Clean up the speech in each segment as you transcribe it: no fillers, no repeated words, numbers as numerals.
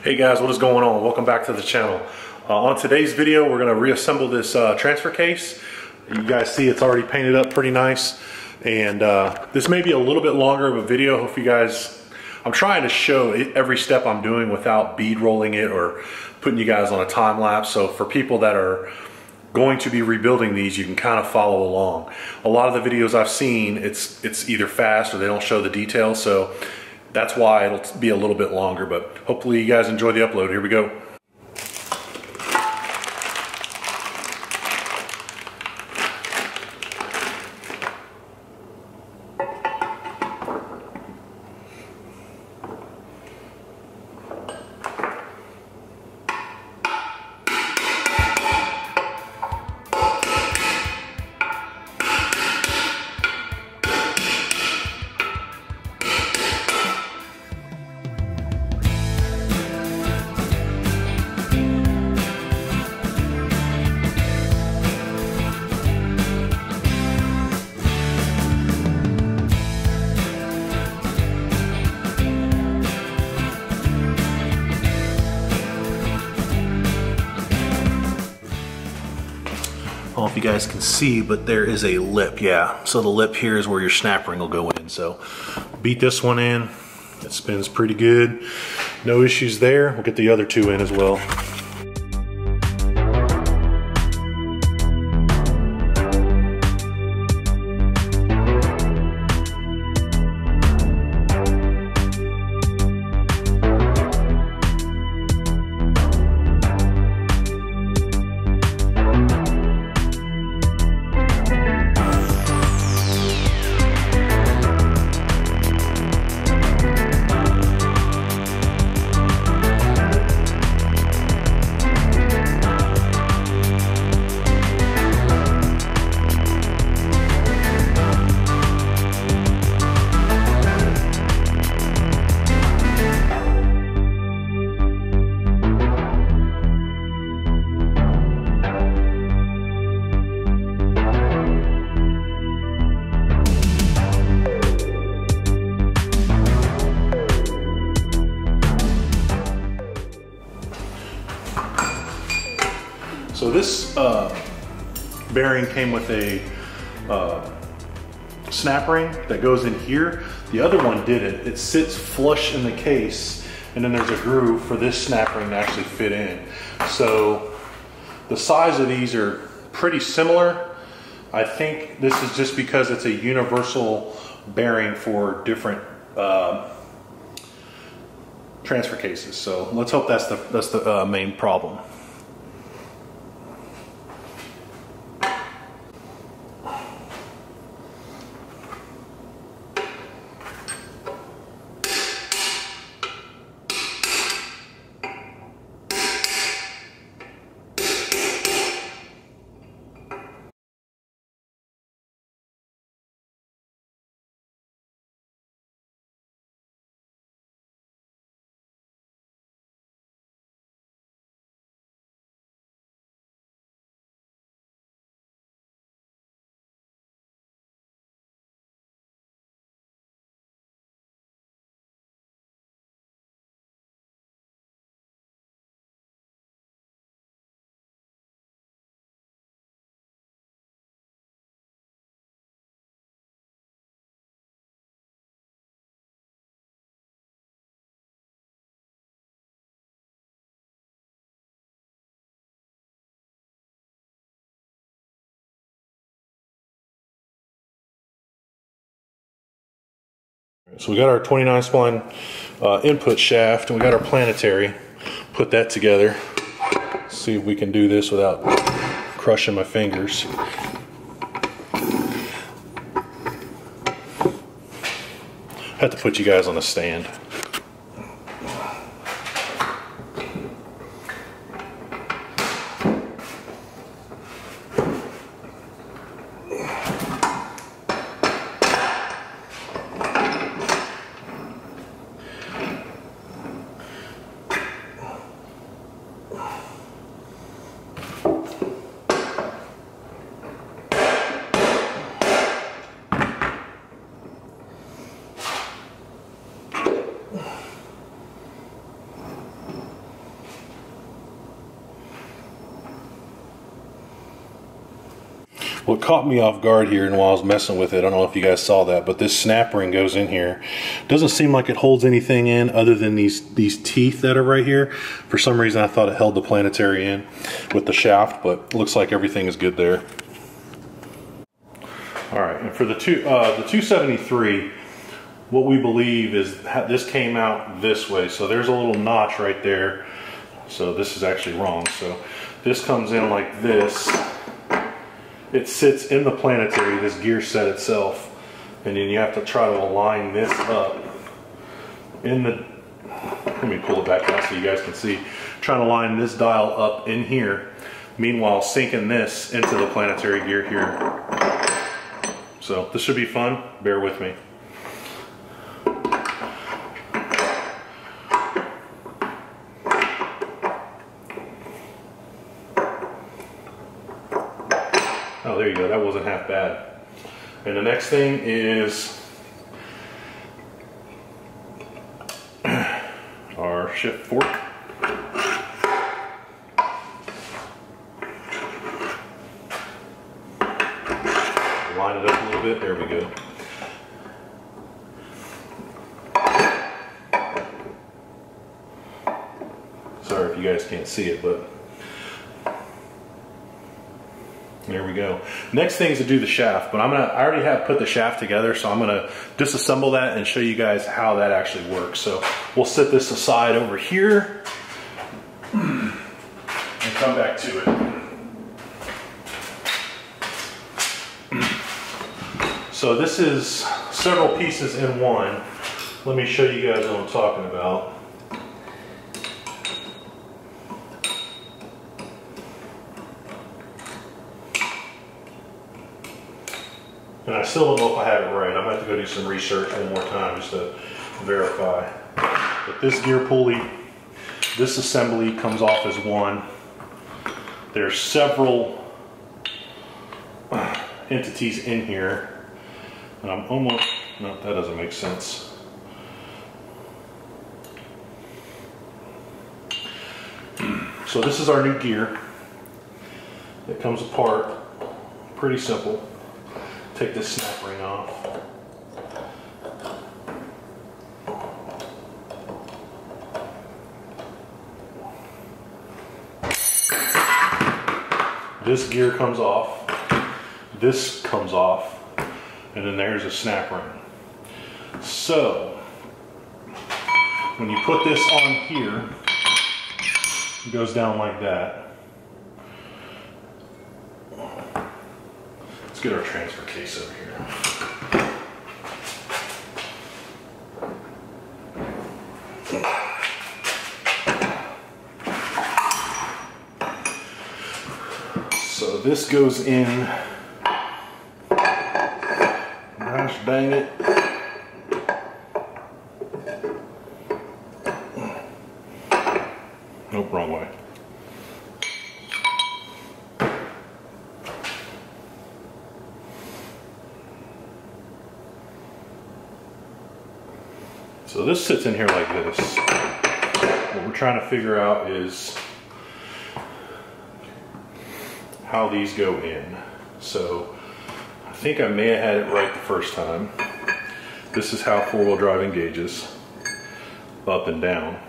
Hey guys, what is going on? Welcome back to the channel. On today's video, we're going to reassemble this transfer case. You guys see it's already painted up pretty nice. And this may be a little bit longer of a video. Hope you guys, I'm trying to show every step I'm doing without bead rolling it or putting you guys on a time lapse. So for people that are going to be rebuilding these, you can kind of follow along. A lot of the videos I've seen, it's either fast or they don't show the details. So that's why it'll be a little bit longer, but hopefully you guys enjoy the upload. Here we go. I don't know if you guys can see, but there is a lip, yeah. So the lip here is where your snap ring will go in. So beat this one in. It spins pretty good. No issues there. We'll get the other two in as well. So this bearing came with a snap ring that goes in here. The other one didn't. It sits flush in the case, and then there's a groove for this snap ring to actually fit in. So the size of these are pretty similar. I think this is just because it's a universal bearing for different transfer cases. So let's hope that's the main problem. So we got our 29 spline input shaft, and we got our planetary. Put that together. See if we can do this without crushing my fingers. I have to put you guys on a stand. What caught me off guard here, and while I was messing with it, I don't know if you guys saw that, but this snap ring goes in here. Doesn't seem like it holds anything in other than these teeth that are right here. For some reason I thought it held the planetary in with the shaft, but it looks like everything is good there. Alright, and for the 273, what we believe is this came out this way. So there's a little notch right there. So this is actually wrong. So this comes in like this. It sits in the planetary, this gear set itself, and then you have to try to align this up in the, let me pull it back out so you guys can see, trying to line this dial up in here, meanwhile sinking this into the planetary gear here. So this should be fun, bear with me. Oh, there you go, that wasn't half bad. And the next thing is our shift fork. Line it up a little bit, there we go. Sorry if you guys can't see it, but there we go. Next thing is to do the shaft, but I already have put the shaft together, so I'm gonna disassemble that and show you guys how that actually works. So we'll set this aside over here and come back to it. So this is several pieces in one. Let me show you guys what I'm talking about. And I still don't know if I have it right. I'm going to have to go do some research one more time just to verify. But this gear pulley, this assembly comes off as one. There's several entities in here. And I'm almost, no, that doesn't make sense. So this is our new gear. It comes apart, pretty simple. Take this snap ring off. This gear comes off. This comes off. And then there's a snap ring. So, when you put this on here, it goes down like that. Let's get our transfer case over here. So this goes in. Gosh dang it. Nope, wrong way. So this sits in here like this. What we're trying to figure out is how these go in. So I think I may have had it right the first time. This is how four-wheel drive engages, up and down.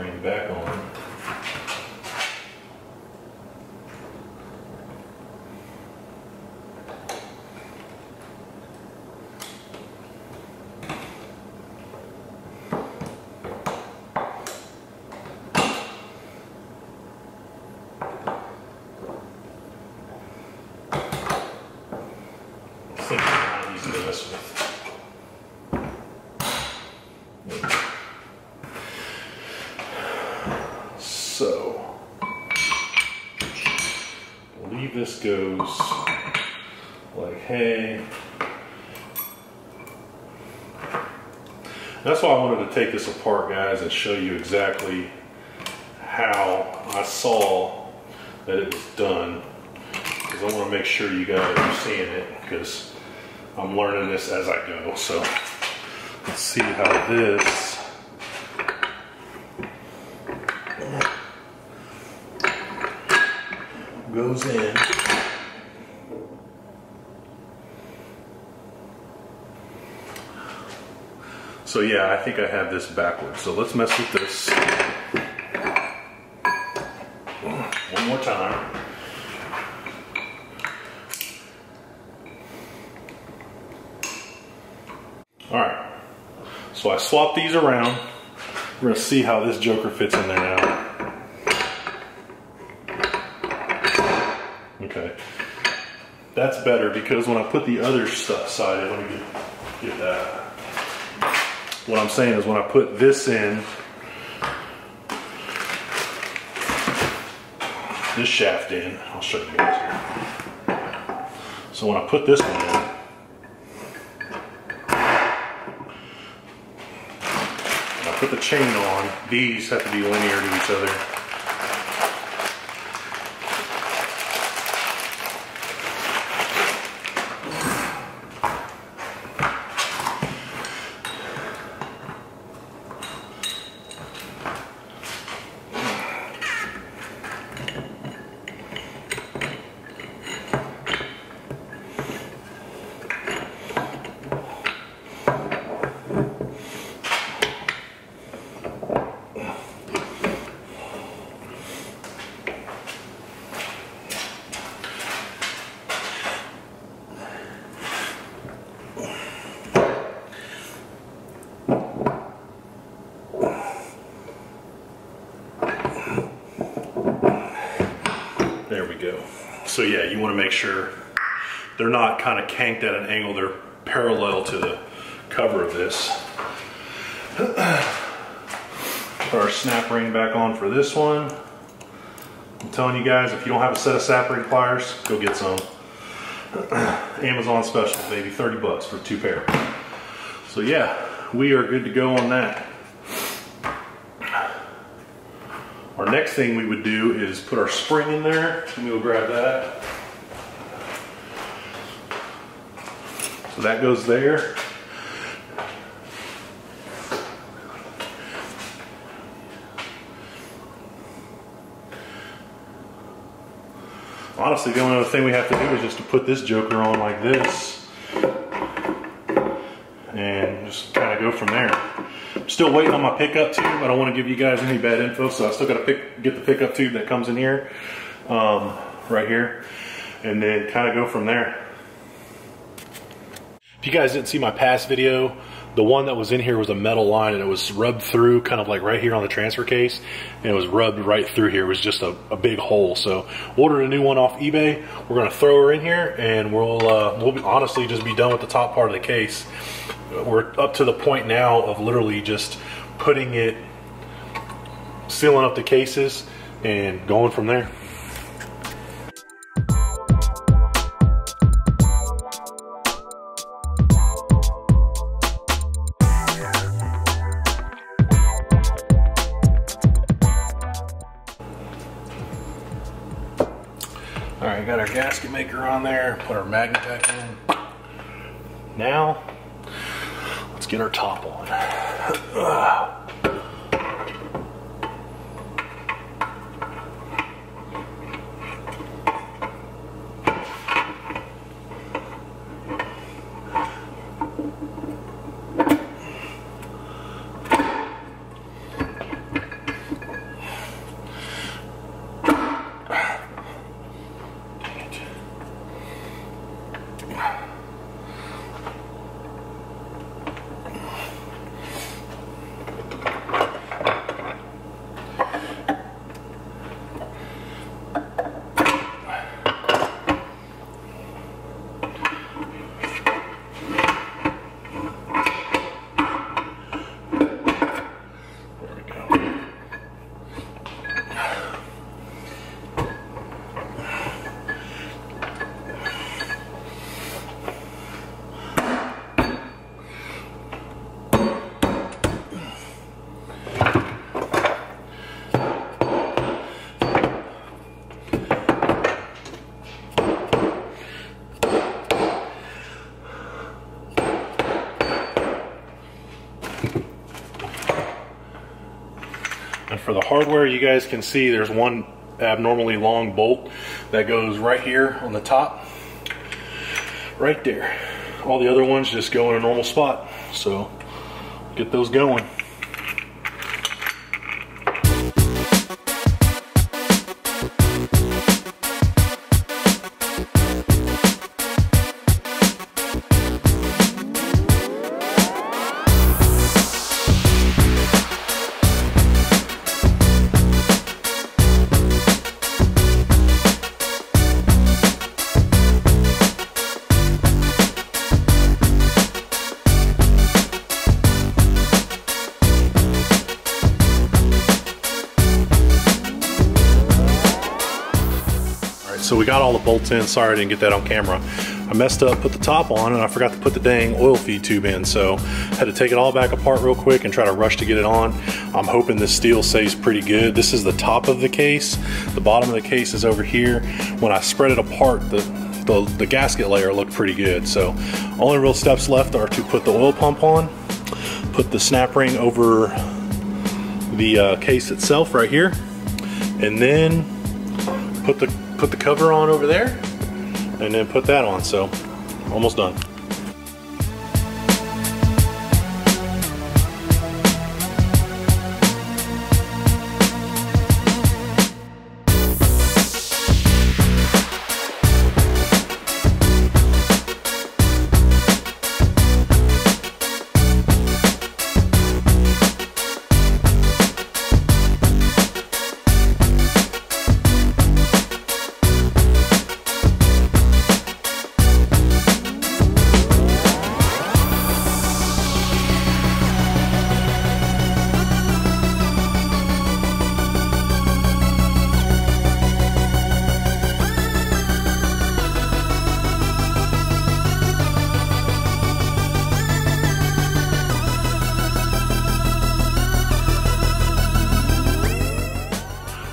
ring back on. So, I believe this goes like, hey. That's why I wanted to take this apart, guys, and show you exactly how I saw that it was done. Because I want to make sure you guys are seeing it, because I'm learning this as I go. So, let's see how this goes in. So yeah, I think I have this backwards. So let's mess with this one more time. All right, so I swapped these around. We're gonna see how this joker fits in there now. Okay, that's better, because when I put the other side in, let me get that. What I'm saying is when I put this in, this shaft in, I'll show you guys here. So when I put this one in, and I put the chain on, these have to be linear to each other. There we go. So yeah, you want to make sure they're not kind of canked at an angle, they're parallel to the cover of this. Put our snap ring back on for this one. I'm telling you guys, if you don't have a set of snap ring pliers, go get some. Amazon special, baby, 30 bucks for 2 pair. So yeah, we are good to go on that. Our next thing we would do is put our spring in there. Let me go grab that. So that goes there. Honestly, the only other thing we have to do is just to put this joker on like this and just kind of go from there. I'm still waiting on my pickup tube. I don't want to give you guys any bad info, so I still got to get the pickup tube that comes in here, right here, and then kind of go from there. If you guys didn't see my past video, the one that was in here was a metal line, and it was rubbed through kind of like right here on the transfer case, and it was rubbed right through here. It was just a big hole. So ordered a new one off eBay. We're gonna throw her in here, and we'll honestly just be done with the top part of the case. We're up to the point now of literally just putting it, sealing up the cases, and going from there. All right, got our gasket maker on there, put our magnet back in. Now, let's get our top on. for the hardware, you guys can see there's one abnormally long bolt that goes right here on the top, right there. All the other ones just go in a normal spot, so get those going. So we got all the bolts in. Sorry I didn't get that on camera. I messed up, put the top on, and I forgot to put the dang oil feed tube in. So had to take it all back apart real quick and try to rush to get it on. I'm hoping this steel stays pretty good. This is the top of the case. The bottom of the case is over here. When I spread it apart, the gasket layer looked pretty good. So only real steps left are to put the oil pump on, put the snap ring over the case itself right here, and then put the cover on over there, and then put that on. So almost done.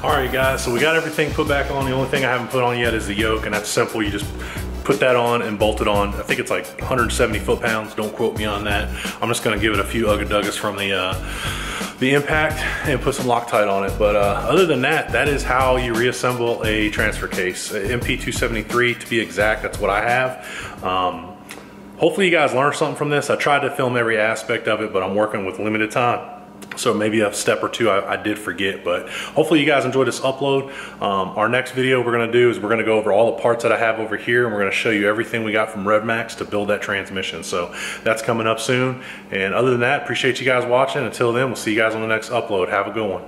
Alright guys, so we got everything put back on. The only thing I haven't put on yet is the yoke, and that's simple. You just put that on and bolt it on. I think it's like 170 foot-pounds, don't quote me on that. I'm just gonna give it a few ugga-duggas from the impact and put some Loctite on it. But other than that, that is how you reassemble a transfer case. MP273 to be exact, that's what I have. Hopefully you guys learned something from this. I tried to film every aspect of it, but I'm working with limited time. So maybe a step or two I did forget, but hopefully you guys enjoyed this upload. Our next video we're gonna do is we're gonna go over all the parts that I have over here, and we're gonna show you everything we got from Revmax to build that transmission. So that's coming up soon. And other than that, appreciate you guys watching. Until then, we'll see you guys on the next upload. Have a good one.